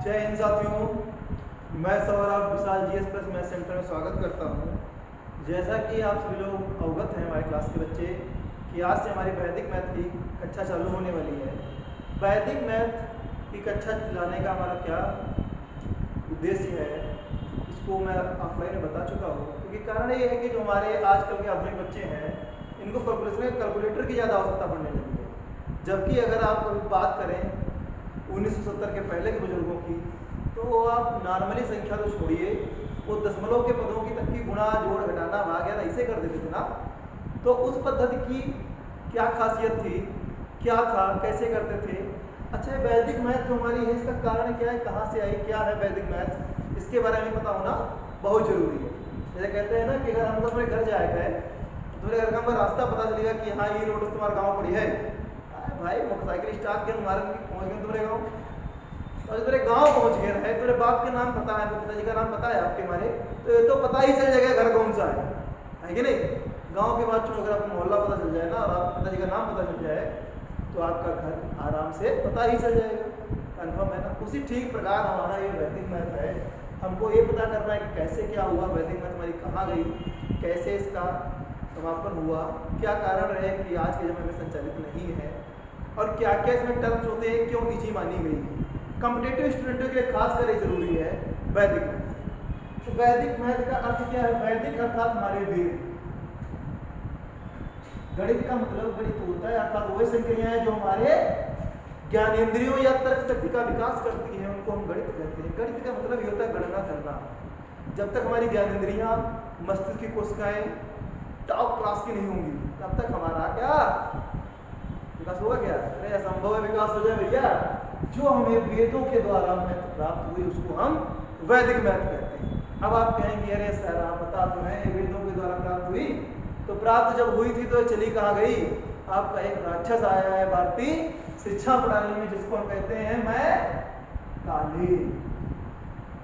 जय हिंद साथियों, मैं सौरभ विशाल जीएस प्लस मैथ सेंटर में स्वागत करता हूं। जैसा कि आप सभी लोग अवगत हैं हमारे क्लास के बच्चे कि आज से हमारी वैदिक मैथ की कक्षा चालू होने वाली है। वैदिक मैथ की कक्षा लाने का हमारा क्या उद्देश्य है इसको मैं ऑफलाइन में बता चुका हूँ, क्योंकि कारण ये है कि जो हमारे आजकल के आधुनिक बच्चे हैं इनको कैलकुलेटर की ज़्यादा आवश्यकता पड़ने लगी है। जबकि अगर आप कभी बात करें 1970 के पहले के बुजुर्गों की, तो आप नॉर्मली संख्या तो छोड़िए, वो दशमलव के पदों की तक की गुणा जोड़ घटाना भाग या ऐसे कर देते थे ना। तो उस पद्धति की क्या खासियत थी, क्या था, कैसे करते थे। अच्छा, वैदिक मैथ जो हमारी है इसका कारण क्या है, कहाँ से आई, क्या है वैदिक मैथ, इसके बारे में पता होना बहुत जरूरी है। जैसे कहते हैं ना कि अगर हम तुम्हारे घर जाए गए तो तुम्हारे घर का हमें रास्ता पता चलेगा कि हाँ ये रोड तुम्हारा गाँव पड़ी है, भाई मोटरसाइकिल स्टार्ट के मार्ग पहुँच गए तुम्हारे गाँव। और तेरे गांव पहुंच गए हैं, तेरे बाप के नाम पता है, पिताजी का नाम पता है आपके हमारे, तो ये तो पता ही चल जाएगा घर कौन सा है कि नहीं। गांव के बाद अगर आपको मोहल्ला पता चल जाए ना और आपके पिताजी का नाम पता चल जाए तो आपका घर आराम से पता ही चल जाएगा, कन्फर्म है ना। उसी ठीक प्रकार हमारा ये वैदिक मैथ है। हमको ये पता करना है कि कैसे क्या हुआ, वैदिक मैथ हमारी कहाँ गई, कैसे इसका समापन हुआ, क्या कारण रहे कि आज के समय में संचालित नहीं है, और क्या क्या इसमें टर्म्स होते हैं, क्यों इजी मानी गई। कॉम्पिटिटिव स्टूडेंटों के लिए खास कर जरूरी है वैदिक मैथ। तो वैदिक मैथ का अर्थ क्या है, वैदिक अर्थात हमारे वेद। गणित का मतलब गणित होता है अर्थात वही संक्रियाएं जो हमारे ज्ञानेंद्रियों या तर्क शक्ति का विकास करती है, उनको हम गणित कहते हैं। गणित का मतलब ये होता है गणना करना। जब तक हमारी ज्ञानेंद्रियां, मस्तिष्क की कोशिकाएं टॉप क्लास की नहीं होंगी तब तक हमारा क्या विकास होगा। क्या अरे असंभव है विकास हो जाए भैया। जो हमें वेदों के द्वारा मैथ प्राप्त हुई उसको हम वैदिक मैथ कहते हैं। अब आप कहेंगे अरे सर आप बता तो हैं वेदों के द्वारा प्राप्त हुई, तो प्राप्त जब हुई थी तो चली कहाँ गई। आपका एक राक्षस आया है भारतीय शिक्षा प्रणाली में जिसको हम कहते हैं मैं काले।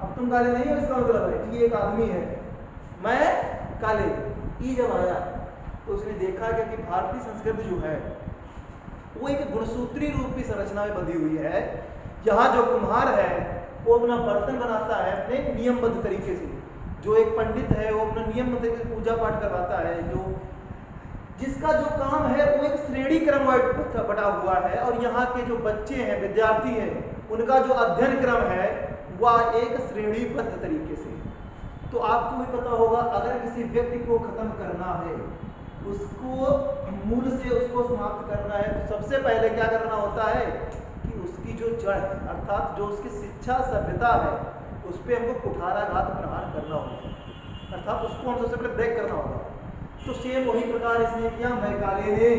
अब तुम काले नहीं हो इसका मतलब है कि एक आदमी है मैं काले। ई जब आया तो उसने देखा क्या कि भारतीय संस्कृति जो है वो एक गुणसूत्री रूप की संरचना में बंधी हुई है। यहाँ जो कुम्हार है वो अपना बर्तन बनाता है अपने नियमबद्ध तरीके से, जो एक पंडित है वो अपना नियमबद्ध तरीके से पूजा पाठ करवाता है, जो जिसका जो काम है वो एक श्रेणी क्रम बटा हुआ है, और यहाँ के जो बच्चे हैं विद्यार्थी हैं उनका जो अध्ययन क्रम है वह एक श्रेणीबद्ध तरीके से। तो आपको भी पता होगा अगर किसी व्यक्ति को खत्म करना है, उसको मूल से उसको समाप्त करना है, तो सबसे पहले क्या करना होता है कि उसकी जो जड़ अर्थात जो उसकी शिक्षा सभ्यता है उस पर हमको कुठाराघात प्रहार करना होगा, अर्थात उसको हम सबसे पहले ब्रेक करना होगा। तो सेम वही प्रकार इसने किया मैकाले ने।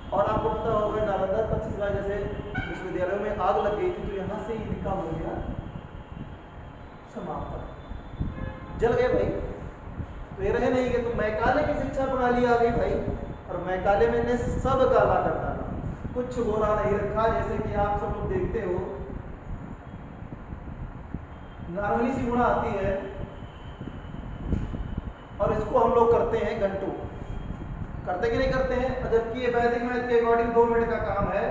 और आपको पता होगा नालंदा तक्षशिला जैसे विश्वविद्यालयों में आग लग गई थी तो यहाँ से इनका हो गया समापन, जल गए भाई, तो ये रहे नहीं कि तो मैकाले की शिक्षा प्रणाली आ गई भाई, और मैकाले में ने सब काला कर डाला, कुछ गोरा नहीं रखा। जैसे कि आप सब लोग देखते हो नॉर्मली सी गुणा आती है और इसको हम लोग करते हैं घंटों, करते कि नहीं करते हैं, जबकि ये वैदिक मैथ के अकॉर्डिंग 2 मिनट का काम है,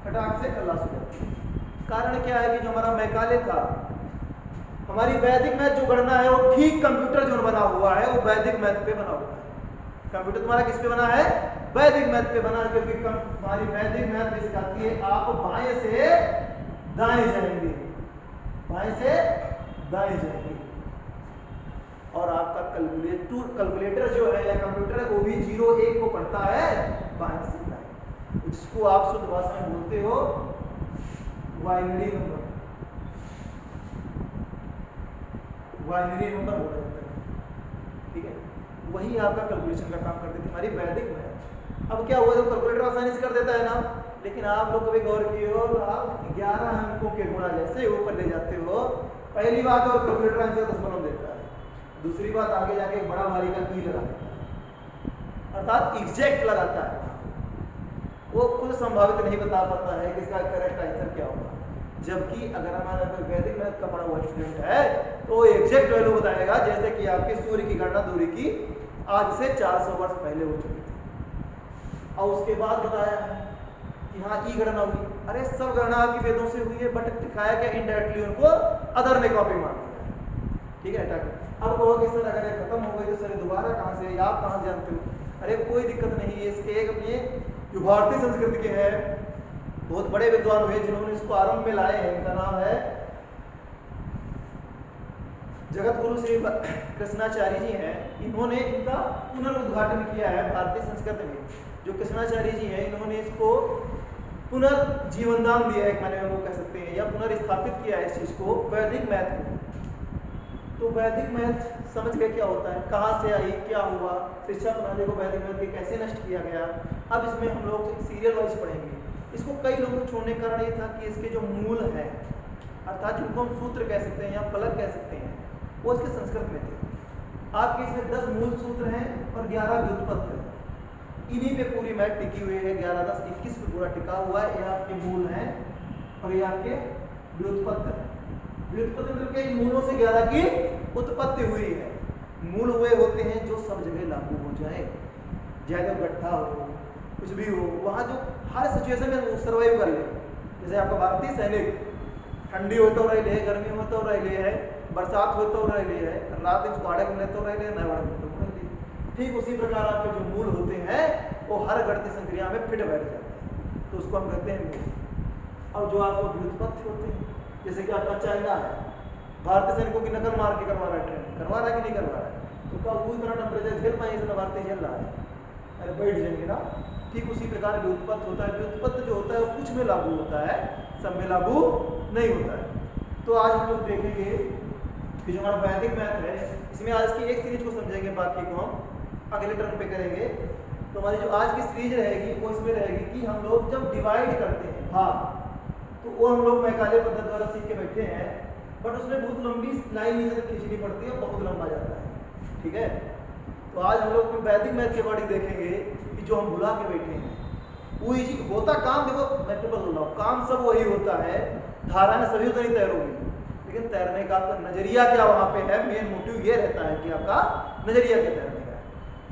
फटाक से खल्लास हो जाता है। कारण क्या है कि जो हमारा मैकाले था, हमारी वैदिक मैथ जो गणना है वो ठीक कंप्यूटर जो बना हुआ है वो वैदिक मैथ पे बना हुआ है। कंप्यूटर तुम्हारा किस पे बना है, वैदिक मैथ पे बना है, क्योंकि हमारी वैदिक मैथ भी सिखाती है आप बाएं से दाएं जाएंगे, बाएं से दाएं जाएंगे, और आपका कैलकुलेटर जो है या कंप्यूटर है वो भी 0 1 को पढ़ता है बाएं से दाएं, जिसको आप शुद्ध भाषा में बोलते हो बाइनरी नंबर, बाइनरी नंबर बोला जाता है, ठीक है। वही आपका कैलकुलेशन का काम करती थी हमारी वैदिक मैथ। अब क्या हुआ, तो कैलकुलेटर आसानी से कर देता है ना, लेकिन आप लोग कभी गौर किए हो आप 11 अंकों के गुणा जैसे ऊपर ले जाते हो, पहली बात और कैलकुलेटर आंसर 10 देता है, दूसरी बात आगे जाके बड़ा भारी का ई लगा देता है, अर्थात एग्जैक्ट लगाता है, वो खुद संभावित नहीं बता पाता है कि इसका करेक्ट आंसर क्या होगा। जबकि अगर हमारा कोई वैदिक मैथ का पढ़ा हुआ स्टूडेंट है तो वो एग्जैक्ट वैल्यू बताएगा, जैसे कि आपके सूर्य की गणना दूरी की आज से 400 वर्ष पहले हो चुकी थी, और उसके बाद बताया है कि हाँ ई गणना हुई, अरे सब गणना आपकी वेदों से हुई है, बट दिखाया क्या इनडायरेक्टली उनको अदर ने कॉपी मार दिया। ठीक है, हटा के अब कहोगे सर अगर ये खत्म हो गई तो सर दोबारा कहाँ से, आप कहाँ जानते हो? अरे कोई दिक्कत नहीं है, इसके एक अपने जो भारतीय संस्कृति के हैं बहुत बड़े विद्वान हुए जिन्होंने इसको आरंभ में लाए हैं, इनका नाम है जगत गुरु श्री कृष्णाचार्य जी हैं। इन्होंने इनका पुनर्उद्घाटन किया है भारतीय संस्कृति में। जो कृष्णाचार्य जी हैं इन्होंने इसको पुनर्जीवन दान दिया है, एक माने वो कह सकते हैं, या पुनर्स्थापित किया है इस चीज को, वैदिक मैथ को। तो वैदिक मैथ समझ गए क्या होता है, कहाँ से आई, क्या हुआ, शिक्षा प्रणाली को वैदिक मैथ के कैसे नष्ट किया गया। अब इसमें हम लोग सीरियल वाइज पढ़ेंगे। इसको कई लोगों को छोड़ने का कारण ये था कि इसके जो मूल हैं, अर्थात जिनको हम सूत्र कह सकते हैं या फलक कह सकते हैं, वो इसके संस्कृत में थे। आपके इसमें 10 मूल सूत्र हैं और 11 व्युत्पत्ति हैं। इन्हीं पे पूरी मैथ टिकी हुई है, 11, 10, 21 पे पूरा टिका हुआ है। ये आपके मूल हैं और ये आपके व्युत्पत्ति हैं। व्युत्पत्ति मतलब के मूलों से 11 की उत्पत्ति हुई है। मूल वे होते हैं जो सब जगह लागू हो जाए, चाहे गड्ढा हो, कुछ भी हो, वहाँ जो हर सिचुएशन में सर्वाइव कर ले। जैसे आपका भारतीय सैनिक ठंडी होता रहे, गर्मी होता रहे है, बरसात होता रहे है, रात दिन पाड़े में लेते रहे, न वाड़े में रहे। ठीक उसी प्रकार आपके जो मूल होते हैं वो हर गणितीय संक्रिया में फिट बैठ जाते हैं, तो उसको हम कहते हैं मूल। और जो आपको व्युत्पत्ति होते हैं, जैसे कि आपका चाइना है, भारतीय सैनिकों की नकल मार के करवा रहा है, ट्रेनिंग करवा रहा है कि नहीं करवा रहा है, तो क्या वो इतना टेम्परेचर झेल पाएंगे जितना भारतीय झेल रहा है? अरे बैठ जाएंगे ना। ठीक उसी प्रकार व्युत्पत्ति होता है। व्युत्पत्ति जो होता है वो कुछ में लागू होता है, सब में लागू नहीं होता है। तो आज हम लोग देखेंगे कि जो हमारा वैदिक मैथ है, इसमें आज की एक सीरीज को समझेंगे, बाकी को हम अगले टर्म पे करेंगे। तो हमारी जो आज की सीरीज रहेगी वो इसमें रहेगी कि हम लोग जब डिवाइड करते हैं भाग, तो वो हम लोग मैकाले पद्धति द्वारा सीख के बैठे हैं, बट उसमें बहुत लंबी लाइन नीचे तक खींचनी पड़ती है, बहुत लंबा जाता है। ठीक है, तो आज हम लोग वैदिक मैथ के अकॉर्डिंग देखेंगे कि जो हम भुला के बैठे हैं वो इजी होता काम। देखो मैं तो बोल रहा हूँ, काम सब वही होता है, धाराएं सभी तो नहीं तैरोगी, लेकिन तैरने का आपका नजरिया क्या वहां पे है, मेन मोटिव ये रहता है कि आपका नजरिया क्या तैरने का है।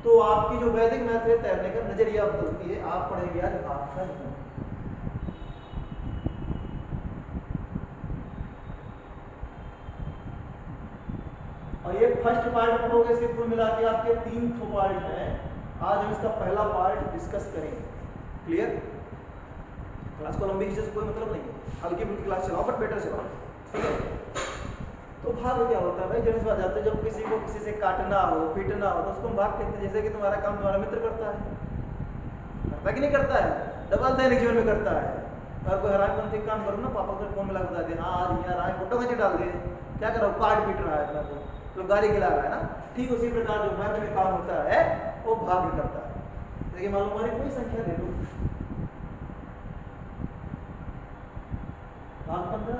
तो आपकी जो वैदिक मैथ है तैरने का नजरिया बदलती है। आप पढ़ेंगे आज आपका नियम, और ये फर्स्ट पार्ट पढ़ोगे, सिर्फ कुल मिला के आपके 3 पार्ट हैं। आज हम इसका पहला पार्ट डिस्कस करेंगे। क्लियर? क्लास को लंबी खींचने से कोई मतलब नहीं है, हल्की फुल्की क्लास चलाओ बट बेटर चलाओ। ठीक है, तो भाग क्या होता है भाई, जब बात जाते हैं, जब किसी को किसी से काटना हो, पीटना हो, तो उसको हम भाग कहते हैं। जैसे कि तुम्हारा काम तुम्हारा मित्र करता है कि नहीं करता है, डबल दैनिक जीवन में करता है। अगर कोई हरामपंथी काम करो ना, पापा को फोन मिला बता दे, हाँ आज यहाँ रहा है, फोटो खींच डाल दे, क्या कर रहा हूँ, काट पीट रहा है अपना को, तो गाली खिला रहा है ना। ठीक उसी प्रकार जो मैथ में काम होता है वो भाग करता है। देखिए मालूम हमारी कोई संख्या ले लो, भाग 15।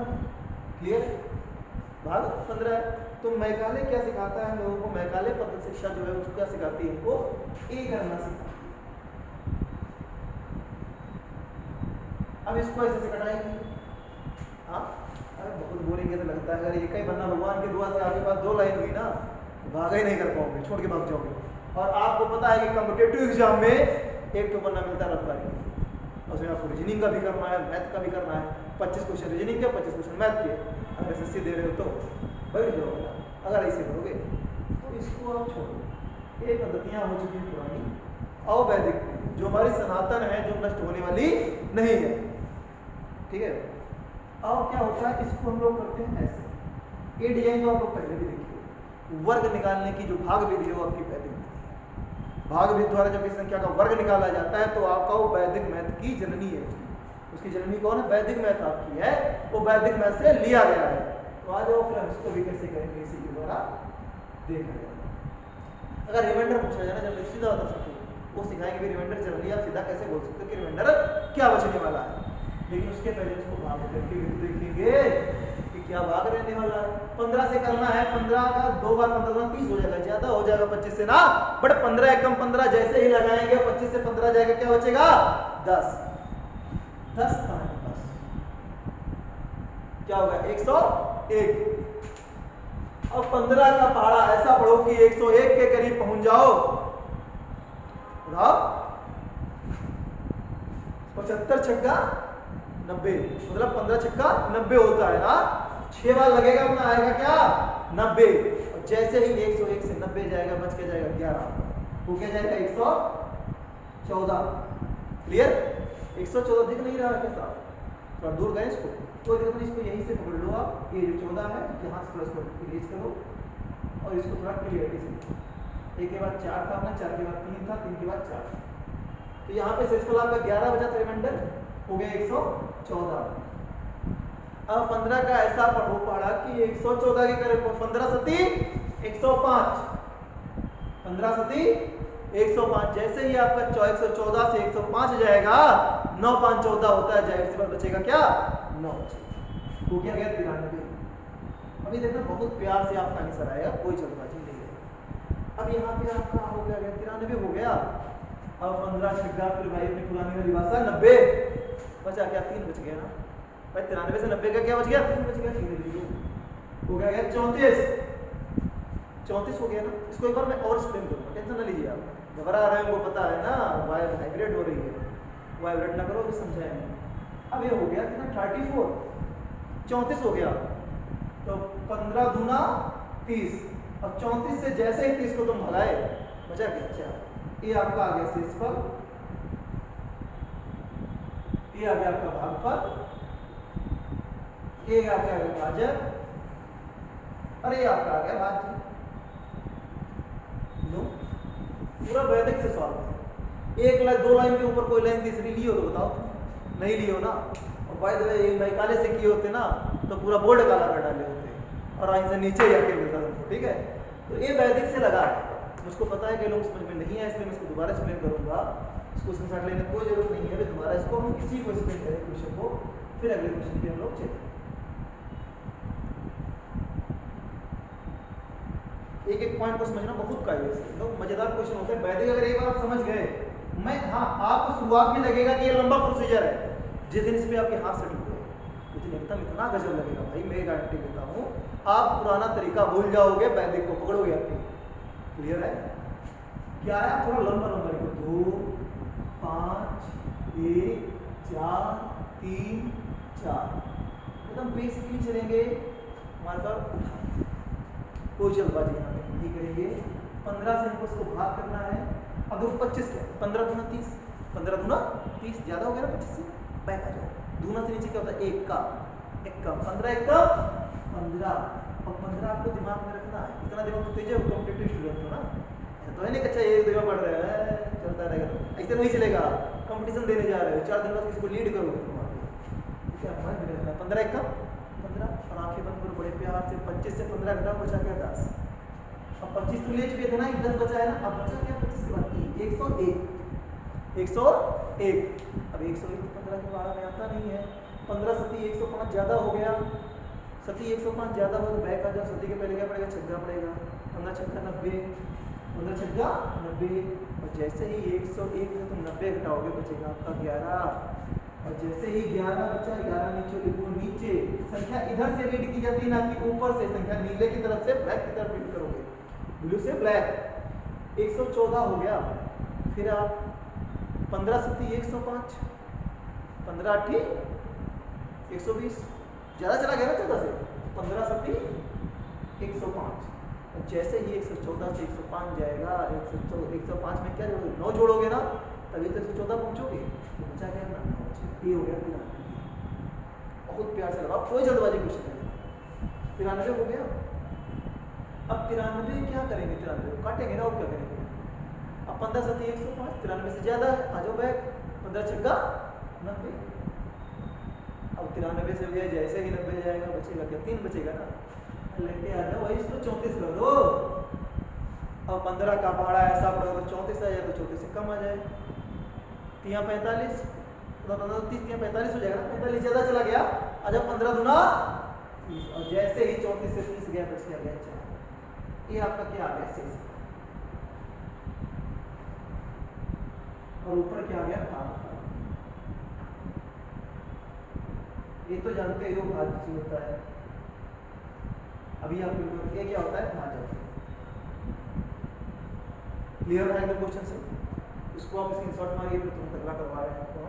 क्लियर? भाग 15 है। तो मैकाले क्या सिखाता है हम लोगों को, मैकाले पद्धति शिक्षा जो है उसको क्या सिखाती है, इनको ए करना सिखाती है। अब इसको ऐसे से कटाएंगे। हाँ, अरे बहुत बोलेंगे तो लगता है अगर एक ही बनना, भगवान की दुआ से आपके पास 2 लाइन हुई ना, भागा ही नहीं कर पाओगे, छोड़ के भाग जाओगे। और आपको पता है कि कॉम्पिटिटिव एग्जाम में एक तो बनना मिलता है रफ्तारी, उसमें आपको रीजनिंग का भी करना है, मैथ का भी करना है। 25 क्वेश्चन रीजनिंग के, 25 क्वेश्चन मैथ के। अगर एसएससी दे रहे हो तो बैठ जाओगे, अगर ऐसे करोगे तो इसको आप छोड़ो। ये पद्धतियाँ हो चुकी हैं पुरानी। अवैदिक जो हमारी सनातन है, जो नष्ट होने वाली नहीं है। ठीक है, अब क्या होता है, इसको हम लोग करते हैं ऐसे। ये डिजाइन तो आप लोग पहले भी देखिए, वर्ग निकालने की जो भाग विधि है वो आपकी वैदिक मैथ है। भाग विधि द्वारा जब इस संख्या का वर्ग निकाला जाता है तो आपका वो वैदिक मैथ की जननी है। उसकी जननी कौन है, वैदिक मैथ आपकी है, वो वैदिक मैथ से लिया गया है। तो आ जाओ फिर हम इसको भी कैसे करेंगे, इसी के द्वारा देखा जाएगा। अगर रिमाइंडर पूछा जाए ना, जब सीधा बता सकते वो सिखाएंगे भी रिमाइंडर जनरली आप सीधा कैसे बोल सकते हो कि रिमाइंडर क्या बचने वाला है। लेकिन उसके पहले उसको भाग करके भी देखेंगे कि क्या भाग रहने वाला है। 15 से करना है, 15 का 2 बार 15 30 हो जाएगा, ज्यादा हो जाएगा 25 से ना, बट 15 एकम 15 जैसे ही लगाएंगे 25 से 15 जाएगा, क्या बचेगा 10। 10 का 10 क्या होगा 101। और 15 का पहाड़ा ऐसा पढ़ो कि 101 के करीब पहुंच जाओ। 75 छक्का 90, मतलब 15 छक्का 90 होता है ना। 6 बार लगेगा अपना, आएगा क्या 90। और जैसे ही 101 से 90 जाएगा, बच के जाएगा 11, हो क्या जाएगा 114। क्लियर? 114 दिख नहीं रहा क्या साहब? थोड़ा दूर गए इसको, कोई दिक्कत नहीं, इसको यहीं से पकड़ लो आप। ये जो 14 है यहाँ से थोड़ा इसको रिलीज करो और इसको थोड़ा क्लियरिटी से लिखो। 1 के बाद 4 था अपना, 4 के बाद 3 था, 3 के बाद 4, तो यहाँ पे शेषफल आपका 11 बचा था, रिमाइंडर हो गया 114। अब 15 का ऐसा पढ़ा कि 114 के करीब 15 सती 105, 15 सती 105। जैसे ही आपका 114 से 105 जाएगा, 9 5 14 होता है, जाहिर सी बात बचेगा क्या 9 बचेगा। हो क्या गया 93। अभी देखना बहुत प्यार से आपका आंसर आएगा, कोई जल्दबाजी नहीं है। अब यहाँ पे आपका हो गया 93 हो गया। अब 15 छक्का, फिर भाई अपनी पुरानी वाली भाषा 90 बचा क्या 3 बच गया ना भाई। 93 से 90 का क्या बच गया 3 बच गया, 3 हो गया 34, 34 हो गया ना। इसको एक बार मैं और एक्सप्लेन करूंगा, टेंशन ना लीजिए आप, घबरा रहे हैं, वो पता है ना वाइब हाइब्रिड हो रही है, वाइब्रेट ना करो, तो समझाएंगे। अब ये हो गया कितना 34, 34 हो गया, तो 15 दूना 30। अब 34 से जैसे ही 30 को तुम भगाए, बचा क्या? अच्छा, ये आपका आ गया शेषफल, ये आ गया आपका भागफल, ये आ गया विभाजक, और ये आपका आ गया भाज्य। लो पूरा वैदिक से सॉल्व है। एक लाइन 2 लाइन के ऊपर कोई लाइन तीसरी लियो तो बताओ, नहीं लियो ना। और बाय द वे ये मैं काले से किए होते ना तो पूरा बोर्ड काला कर डाले होते, और आइन से नीचे जाके मिलता था, ठीक है। तो ये वैदिक से लगा है, मुझको पता है कि लोग समझ में नहीं है, इसलिए मैं इसको दोबारा एक्सप्लेन करूंगा। इसको स्क्रीनशॉट लेने की कोई जरूरत नहीं है, दोबारा इसको हम इसी को एक्सप्लेन करें क्वेश्चन को, फिर अगले क्वेश्चन पे हम लोग चलेंगे। एक एक पॉइंट को समझना बहुत कायदे से, लोग मजेदार क्वेश्चन होते हैं वैदिक। अगर एक बार आप समझ गए, मैं हाँ आपको शुरुआत में लगेगा कि ये लंबा प्रोसीजर है, जिस दिन इस पे आपके हाथ सेट हुए उस दिन एकदम इतना गजब लगेगा भाई, मैं गारंटी देता हूँ। आप पुराना तरीका भूल जाओगे, वैदिक को पकड़ोगे आपके। क्लियर है? क्या है? थोड़ा लंबा लंबा लिखो, 2 5 1 4 3 4, एकदम बेसिकली चलेंगे। हमारे पास कोई जल्दबाजी यहाँ पे नहीं करेंगे। 15 से हमको इसको भाग करना है। अब देखो 25 क्या, 15 दूना 30, 15 दूना 30 ज्यादा हो गया ना 25 से, बैक आ जाओ। दूना से नीचे क्या होता है 1 का 1 कम, 15 1 कम 15। और 15 आपको दिमाग में रखना है, इतना दिमाग तो तेज है, कॉम्पिटिटिव स्टूडेंट हो ना, तो है नहीं अच्छा ये जगह पढ़ रहे हैं चलता रहेगा, ऐसे नहीं चलेगा। कंपटीशन देने जा रहे हो, 4 दिन बाद किसी को लीड करोगे तुम आगे, क्या मन में रखना। 15 1 कम 15, और आंखें बंद करो बड़े प्यार से। 25 से 15 घटाओ, बचा क्या 10। अब 25 तो ले चुके थे ना, 10 बचा है ना, अब बचा क्या 25 के बाद 101, 101। अब 101 तो 15 के बाहर में आता नहीं है। 15 सती 105 ज्यादा हो गया, सती 105 ज्यादा हो तो बैक आ जाओ। सती के पहले क्या पड़ेगा छक्का पड़ेगा, 15 छक्का 90, 15 छक्का 90। और जैसे ही 101 से तुम 90 घटाओगे बचेगा आपका 11। और जैसे ही 11 बचा, 11 नीचे लिखो, नीचे संख्या इधर से रीड की जाती है ना कि ऊपर से, संख्या नीले की तरफ से ब्लैक की तरफ रीड करोगे, ब्लू से ब्लैक। 114 हो गया, फिर आप 15 सती 105, 15 8 120, ज्यादा चला गया ना 14 से, 15 सती 105। और जैसे ही 114 से 105 जाएगा, 105 में क्या जोड़ोगे 9 जोड़ोगे ना, तभी तो 114 पहुंचोगे, तो बचा क्या ना 9। ये हो गया 93। बहुत प्यार से लगाओ, कोई जल्दबाजी कुछ नहीं। 93 हो गया। अब 93 क्या करेंगे, 93 को काटेंगे ना, और क्या करेंगे। अब 15 सती 105, 93 से ज्यादा है, आ जाओ बैक, 15 छक्का 90। अब 93 से भी जैसे ही 90 जाएगा बचेगा क्या 3 बचेगा ना, लेके आ जाओ, वही इसको 34 कर दो। अब 15 का पहाड़ा ऐसा पड़ा तो 34 आ जाए, तो 34 से कम आ जाए, 3 45, 30 45 हो जाएगा। 45 ज्यादा चला गया, आ जाओ 15 दूना 30। और जैसे ही 34 से 30 गया बच गया 4। ये आपका क्या आ गया 6, और ऊपर क्या आ गया भाग। ये तो जानते हो भाज्य होता है, अभी आपको ये क्या होता है भाजक। क्लियर है एकदम क्वेश्चन से, इसको आप स्क्रीनशॉट मारिए, फिर तुरंत अगला करवा रहे हैं आपको।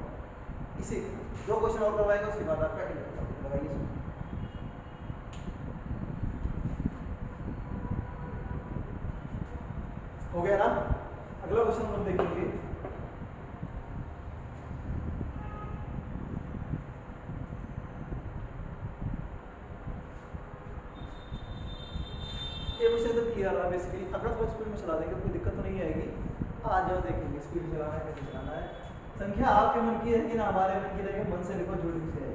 इसी दो क्वेश्चन और करवाएंगे, उसके बाद आपका लगाइए। हो गया ना? अगला क्वेश्चन हम देखेंगे। ये क्वेश्चन तो क्लियर है बेसिकली। अगर थोड़ा स्पीड में चला देंगे तो कोई दिक्कत तो नहीं आएगी। आ जाओ देखेंगे स्पीड में चलाना है कैसे चलाना है। संख्या आपके मन की है कि ना हमारे मन की रहेगी? मन से लिखो जो लिख से है।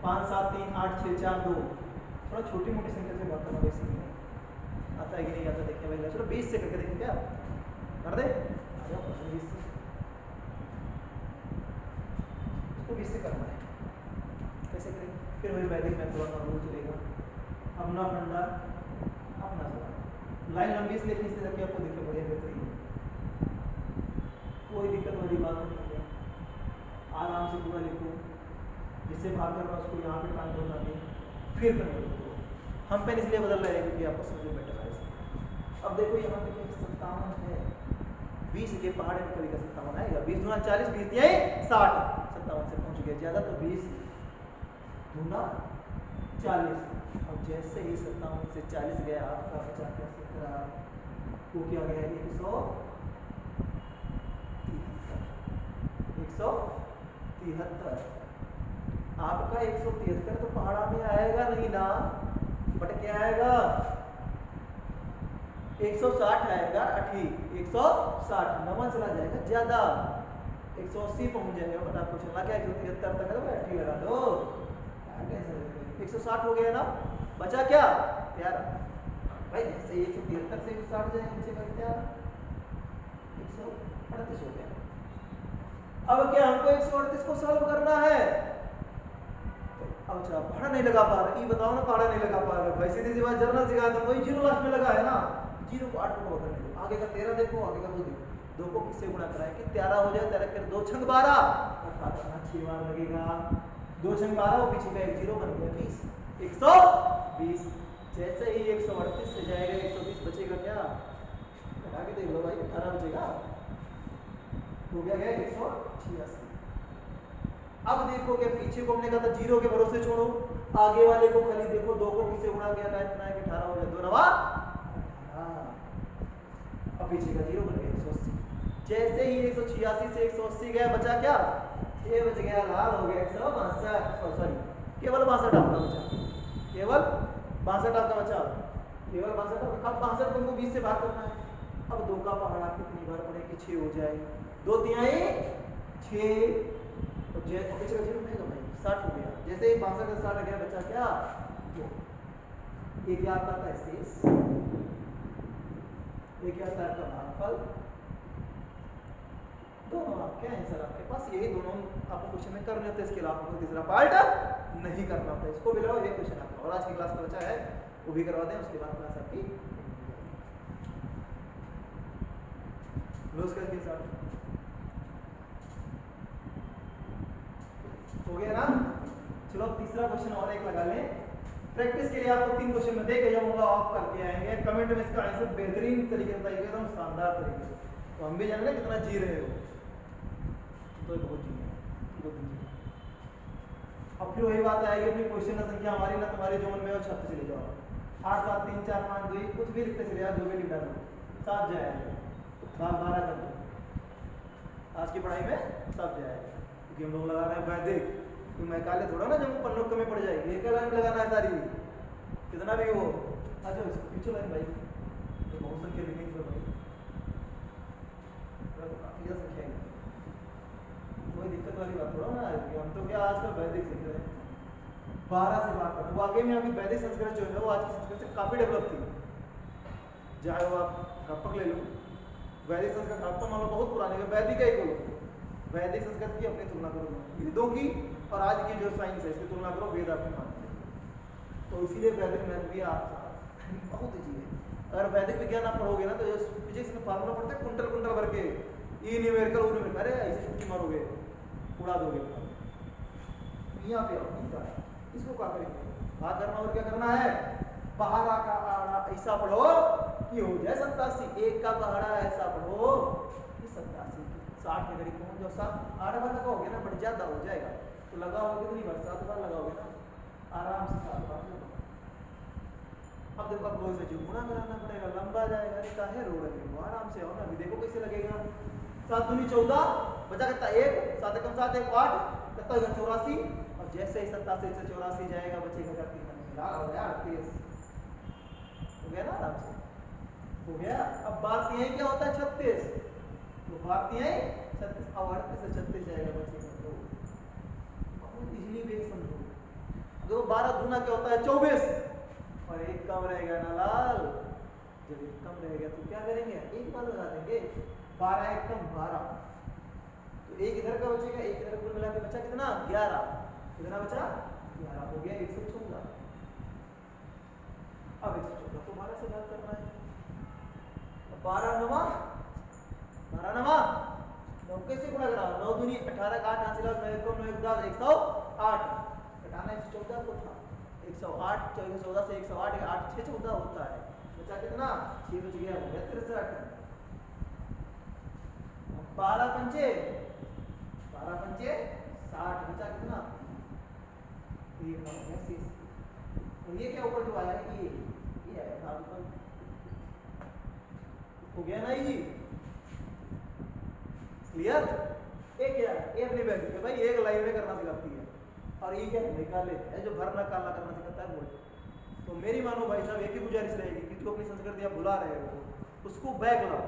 5 7 3 8 6 4 2। थोड़ा छोटी मोटी संख्या से बात करना बेसिकली आता है कि नहीं आता देखिए भाई। चलो 20 से करके देखें क्या कर दे। आ जाओ 20 से, इसको 20 से करना है। कैसे करेंगे? फिर वही वैदिक मेथड का रूल चलेगा। अपना फंडा अपना सवाल। लाइन लंबी से लिखने से आपको दिक्कत बढ़िया बेहतरीन, कोई दिक्कत वाली बात नहीं है। आराम से पूरा लिखो, जिससे भाग कर रहा उसको यहाँ पे टांग दो ताकि फिर कन्वर्ट करो। हम पेन इसलिए बदल रहे हैं क्योंकि आपको समझ में बेटर है। अब देखो यहाँ पे 57 है, 20 के पहाड़ में कभी का 57 आएगा। 20 दूना 40, 20 दिया 60, 57 से पहुंच गया ज्यादा तो 20 दूना 40। अब जैसे ही 57 से 40 गया आपका बचा क्या 17, वो क्या गया 173। आपका 173 तो पहाड़ा में आएगा नहीं ना, बट क्या आएगा 160 आएगा। 160 नवा चला जाएगा ज्यादा, 180 पहुंच जाएगा। बट आपको चलना क्या 173 तक है, 80 लगा दो, 160 हो गया ना। बचा क्या यार भाई, जैसे 173 से 160 जाए नीचे कर क्या 138 हो गया। अब क्या हमको 138 को सॉल्व करना है। अच्छा पहाड़ा नहीं लगा पा रहे, ये बताओ ना, पहाड़ा नहीं लगा पा रहे भाई। सीधी सी बात जर्नल सिखा दो, वही 0 लास्ट में लगा है ना। 0 को 8 को करने दो, आगे का 13 देखो, आगे का 2 देखो। 2 को किससे गुणा कराएं कि 13 हो जाए, 13 के 2 छंग 12, अर्थात 6 बार लगेगा। 2 छंग 12 वो पीछे का 1 0 बन गया 20, 120। जैसे ही 138 से जाएगा 120 बचेगा क्या, घटा के देख लो भाई, 18 बचेगा। हो गया 186। अब देखो क्या पीछे को हमने कहा था 0 के भरोसे छोड़ो, आगे वाले को खाली देखो। 2 को किससे गुणा किया था, इतना है कि 18 हो जाए, 2 नवा 18। अब पीछे का 0 बन गया 180। जैसे ही 186 से 180 गया, बचा क्या 6 बच गया, लाल हो गया 162। सॉरी केवल 62 आपका बचा, केवल 62 आपका बचा, केवल 62। अब 62 को हमको 20 से भाग करना है। अब 2 का पहाड़ा कितनी बार पड़े कि 6 हो जाए, 2 तिहाई 6 और जैसे पीछे का 0 नहीं भाई 60 हो गया। जैसे ही 62 से 60 गया, बचा क्या 2। ये क्या आता था शेष, ये क्या आता है भागफल। दोनों आपके आंसर आपके पास, यही दोनों आपको क्वेश्चन में कर लेते हैं। इसके अलावा आपको तीसरा पार्ट नहीं करना होता। इसको भी लो, ये क्वेश्चन आपका। और आज की क्लास का बचा है वो भी करवा दें, उसके बाद क्लास आपकी क्लोज करके साथ हो गया ना। चलो अब तीसरा क्वेश्चन और एक लगा लें प्रैक्टिस के लिए। आपको 3 क्वेश्चन में देके जब होगा आप करके आएंगे, कमेंट में इसका आंसर बेहतरीन तरीके से बताइएगा, एकदम शानदार तरीके से, तो हम भी जानेंगे कितना जी रहे हो। तो बहुत जी अब फिर वही बात आएगी अपनी क्वेश्चन का संख्या हमारी ना तुम्हारे जो मन में हो छत चले जाओ। 8 7 3 4 5 2 कुछ भी लिखते चले जाओ, जो भी लिख डालो 7 जाएगा, 12 कर दो। आज की पढ़ाई में सब जाएगा, क्योंकि हम लोग लगा रहे हैं वैदिक, तो मैं काले थोड़ा ना जब पन्नों कमी पड़ जाएगी। एक लाइन लगाना है सारी, कितना भी हो। अच्छा पीछे लाइन भाई, तो बहुत संख्या लिखनी है भाई, तो काफी ज्यादा संख्या है, कोई दिक्कत वाली बात थोड़ा ना है। हम तो क्या आजकल वैदिक सीख रहे हैं, 12 से बात करते। वाकई में अभी वैदिक संस्कृत जो है वो आज की संस्कृत से काफी डेवलप थी। चाहे वो आप हड़प्पक ले लो, वैदिक संस्कृत हड़प्पा मान लो बहुत पुरानी है, वैदिक का ही बोलो, वैदिक संस्कृत की अपनी तुलना करो वेदों की, और आज की जो साइंस है इसकी तुलना करो, वेद आपके मान लो। तो इसीलिए वैदिक मैथ भी आप बहुत ईजी है। अगर वैदिक विज्ञान आप पढ़ोगे ना, तो फिजिक्स में फार्मूला पढ़ते हैं कुंटल कुंटल भर के, ई न्यूमेरिकल ओ न्यूमेरिकल, अरे ऐसे छुट्टी मारोगे उड़ा दोगे। यहाँ पे आओ, इसको क्या करेंगे, भाग करना और क्या करना है, पहाड़ा का आड़ा ऐसा पढ़ो कि हो जाए 87, 1 का पहाड़ा ऐसा पढ़ो कि 87 60 के करीब पहुंच जाओ। 8 बार लगाओगे ना बट ज्यादा हो जाएगा, तो लगाओगे कितनी बार? 7 बार लगाओगे ना, आराम से 7 बार लगाओ। अब देखो आपको इसे जो गुणा कराना पड़ेगा, लंबा जाएगा। अरे काहे रो रहे हो, आराम से आओ ना। अभी देखो कैसे लगेगा। 7 दूनी 14 बचा कितना? 1, 7 एकम 7, 1 8, कितना होगा? 84। और जैसे ही 87 से 84 जाएगा बचेगा क्या? 3 मिला हो गया 38। हो गया ना आराम से, हो गया। अब बात यही क्या होता है? 36, तो बात यही 36, अब 38 से 36 जाएगा बचेगा 2। बहुत इजीली वे समझो। देखो 12 दूना क्या होता है? 24, और 1 कम रहेगा ना लाल। जब 1 कम रहेगा तो क्या करेंगे? 1 बार लगा देंगे। 12 1 कम 12, तो 1 इधर का बचेगा, 1 इधर कुल मिला के बचा कितना? 11। कितना बचा? 11। हो गया 114। अब 114 तो 12 से भाग करना है। 12 नवा 12 नवा 9 कैसे गुणा करा? 9 दूनी 18 का 8 हासिल 9 को 9 10 108। घटाना 114 को था 108, 14 से 108 8 6 14 होता है। बचा कितना? 6 बच गया, हो गया 63। 12 पंचे 60, बचा कितना? 1 हो गया शेष। तो ये क्या ऊपर जो आया है ये आया था ऊपर। हो गया ना जी, क्लियर? एक क्या है? ये अपनी वैल्यू है भाई, एक लाइन में करना सिखाती है। और ये क्या निकाले है जो भरना कालना करना सिखाता है वो। तो मेरी मानो भाई साहब एक ही गुजारिश रहेगी कि जो अपनी संस्कृति आप भुला रहे हो उसको बैक लाओ।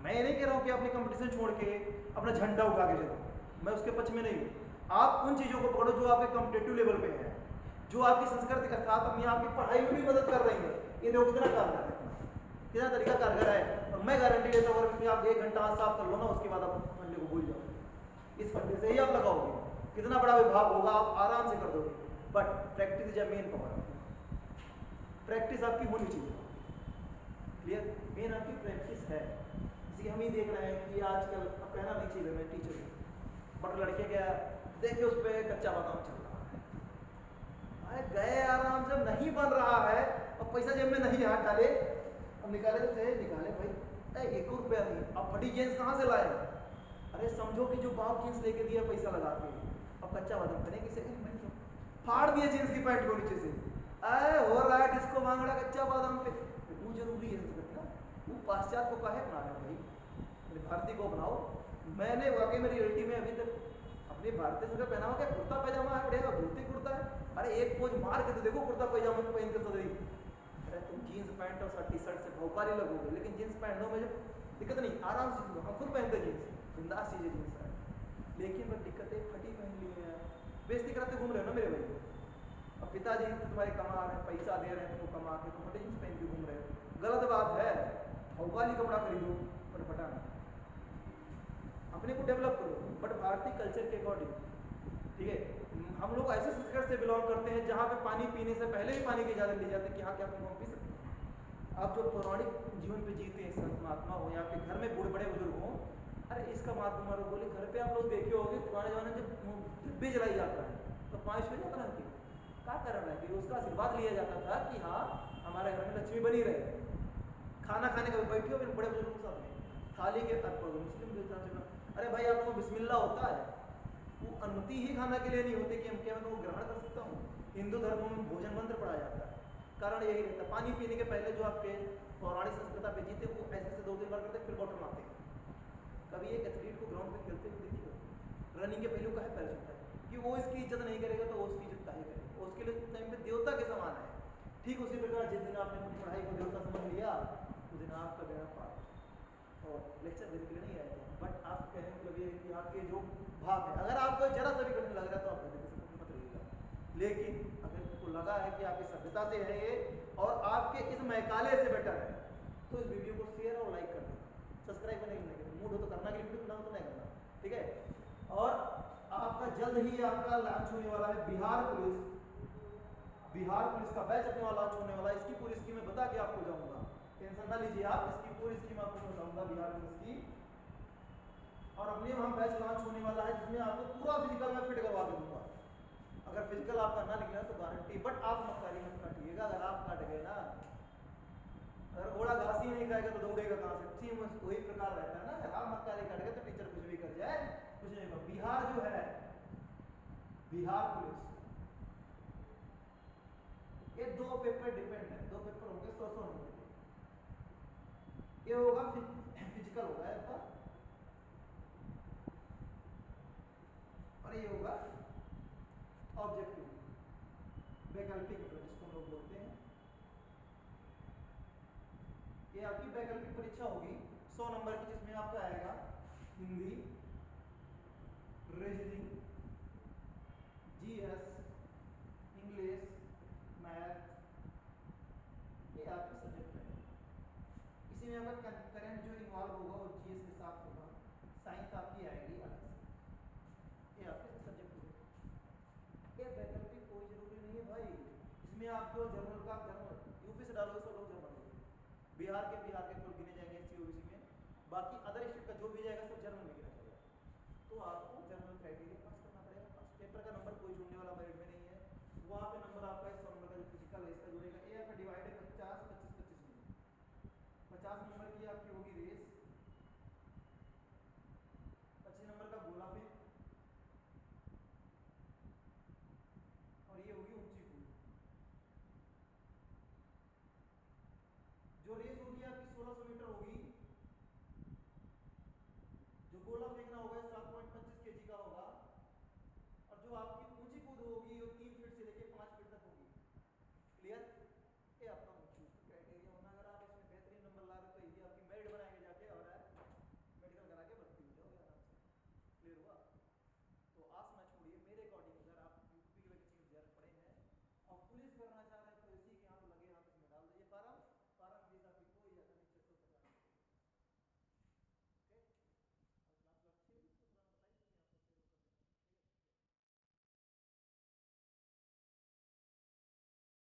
मैं ये नहीं कह रहा हूँ कि अपनी कंपटीशन छोड़ के अपना झंडा उठा के चलो, मैं उसके पक्ष में नहीं हूँ। आप उन चीज़ों को पकड़ो जो आपके कॉम्पिटेटिव लेवल पे है, जो आपकी संस्कृति के साथ अपनी आपकी पढ़ाई में भी मदद कर रही है। ये देखो कितना कारगर है, कितना तरीका कारगर है। और मैं गारंटी देता हूँ अगर आप 1 घंटा हाथ साफ कर लो ना, उसके बाद आप फंडे को भूल जाओ। इस फंडे से ही आप लगाओगे, कितना बड़ा विभाग होगा आप आराम से कर दोगे। But practice is a main power. Practice आपकी होनी चाहिए, क्लियर? मेन आपकी प्रैक्टिस है। इसी हम ही देख रहे हैं कि आजकल अब कहना नहीं चाहिए मैं टीचर हूँ, बट लड़के क्या देखिए उस पर कच्चा बादाम चल रहा है। अरे गए आराम से, नहीं बन रहा है और पैसा जेब में नहीं हाथ डाले, अब निकाले तो सही निकाले भाई। 1 रुपया नहीं, अब फटी जींस कहाँ से लाए? अरे समझो कि जो बाप जींस लेके दिया पैसा लगा के, अब कच्चा बादाम करें किसे? फाड़ दिया जींस की पैंट को नीचे से, हो रहा है डिस्को भांगड़ा कच्चा बादाम पे। वो जरूरी है ना, वो पाश्चात्य को काहे बना रहे हो भाई, भारतीय को बनाओ। मैंने वाकई मेरी रियलिटी में अभी तक अपने भारतीय संस्कृति पहनावा क्या कुर्ता पैजामा है बढ़िया, धोती कुर्ता है। अरे एक पोज मार के तो देखो कुर्ता पैजामा पहन के सदरी। अरे तुम जीन्स पैंट और टी शर्ट से भौकाली लगोगे, लेकिन जीन्स पैंट दो मुझे दिक्कत नहीं, आराम से हम खुद पहनते जीन्स, बिंदास चीजें जीन्स पैंट। लेकिन बस दिक्कत है फटी पहन ली है यार, बेइज्जती कराते घूम रहे हो ना मेरे भाई। अब पिताजी तुम्हारे कमा रहे हैं, पैसा दे रहे हैं तुमको कमा के, तुम फटे जींस पहन के घूम रहे हो, गलत बात है। भौकाली कपड़ा खरीदो पर फटा नहीं, अपने को डेवलप करो बट भारतीय कल्चर के अकॉर्डिंग, ठीक है? हम लोग ऐसे संस्कृति से बिलोंग करते हैं जहाँ पे पानी पीने से पहले ही पानी की इजाजत ली जाती है कि हाँ क्या तुम पी सकते हो। आप जो पौराणिक जीवन पे जीते हैं, संत महात्मा हो या फिर घर में बूढ़े बड़े बुजुर्ग हो, अरे इसका महात्मा मारो बोले घर पे आप लोग देखे होंगे पुराने जमाने में जब डिब्बे जलाई जाता है तो 5 रुपये जाता है, क्या कारण है कि उसका आशीर्वाद लिया जाता था कि हाँ हमारे घर में लक्ष्मी बनी रहे। खाना खाने का बैठे हो फिर बड़े बुजुर्गों के साथ में थाली के मुस्लिम, अरे भाई आपको बिस्मिल्लाह होता है, वो अनुमति ही खाना के लिए नहीं होती कि हम क्या मैं तो ग्रहण कर सकता हूँ। हिंदू धर्म में भोजन मंत्र पढ़ा जाता है, कारण यही रहता है पानी पीने के पहले जो आपके पौराणिक संस्कृति पे जीते वो ऐसे से 2-3 बार करते फिर बॉटल मारते हैं। कभी एक एथलीट को ग्राउंड पे खेलते हुए देखिए, रनिंग के पहलू का है पैर छूटा है कि वो इसकी इज्जत नहीं करेगा तो वो उसकी इज्जत काहे करेगा, उसके लिए टाइम पे देवता के समान है। ठीक उसी प्रकार जिस दिन आपने अपनी पढ़ाई को देवता समझ लिया उस दिन आपका बेड़ा पार। और लेक्चर देने के लिए नहीं आए थे, बट आप कहने का मतलब ये है कि आपके जो भाव है, अगर आपको जरा सा भी कठिन लग रहा है तो आप कहते मत रहिएगा। लेकिन अगर आपको लगा है कि आपकी सभ्यता से है ये और आपके इस मैकाले से बेटर है तो इस वीडियो को शेयर और लाइक कर देना, सब्सक्राइब नहीं करना, मूड हो तो करना कि वीडियो बनाओ तो नहीं करना, ठीक है? और आपका जल्द ही आपका लॉन्च होने वाला है बिहार पुलिस का बैच अपने लॉन्च होने वाला है। इसकी पूरी स्कीम मैं बता के आपको जाऊंगा, टेंशन ना लीजिए आप, इसकी पूरी स्कीम आपको बताऊंगा बिहार पुलिस की। और अपने वहां बैच लॉन्च होने वाला है जिसमें आपको पूरा फिजिकल में फिट करवा के दूंगा। अगर फिजिकल आपका ना निकला तो गारंटी, बट आप मत काटिएगा, अगर आप काट गए ना अगर घोड़ा घास ही नहीं खाएगा तो दौड़ेगा कहाँ से? सेम वही प्रकार रहता है ना, आप मक्का नहीं काटेगा तो टीचर कुछ भी कर जाए कुछ नहीं होगा। बिहार जो है, बिहार पुलिस, ये दो पेपर डिपेंड है, दो पेपर होंगे 100 नंबर के। ये होगा फिजिकल होगा आपका, और ये होगा ऑब्जेक्टिव, वैकल्पिक मतलब जिसको हम लोग बोलते हैं। ये आपकी वैकल्पिक परीक्षा होगी 100 नंबर की, जिसमें आपका आएगा Hindi, reasoning, GS, English, math, ये आपके सब्जेक्ट है। इसी में आपका करंट जो इन्वॉल्व होगा वो जीएस के साथ होगा, साइंस आपकी आएगी अलग से। ये आपके सब्जेक्ट होगा। ये वैकल्पिक कोई जरूरी नहीं है भाई, इसमें आप जो जर्नल का जर्नल यूपी से डालोगे सब लोग जर्नल होंगे, बिहार के केवल गिने जाएंगे एससी ओबीसी में, बाकी अदर स्टेट का जो भी जाएगा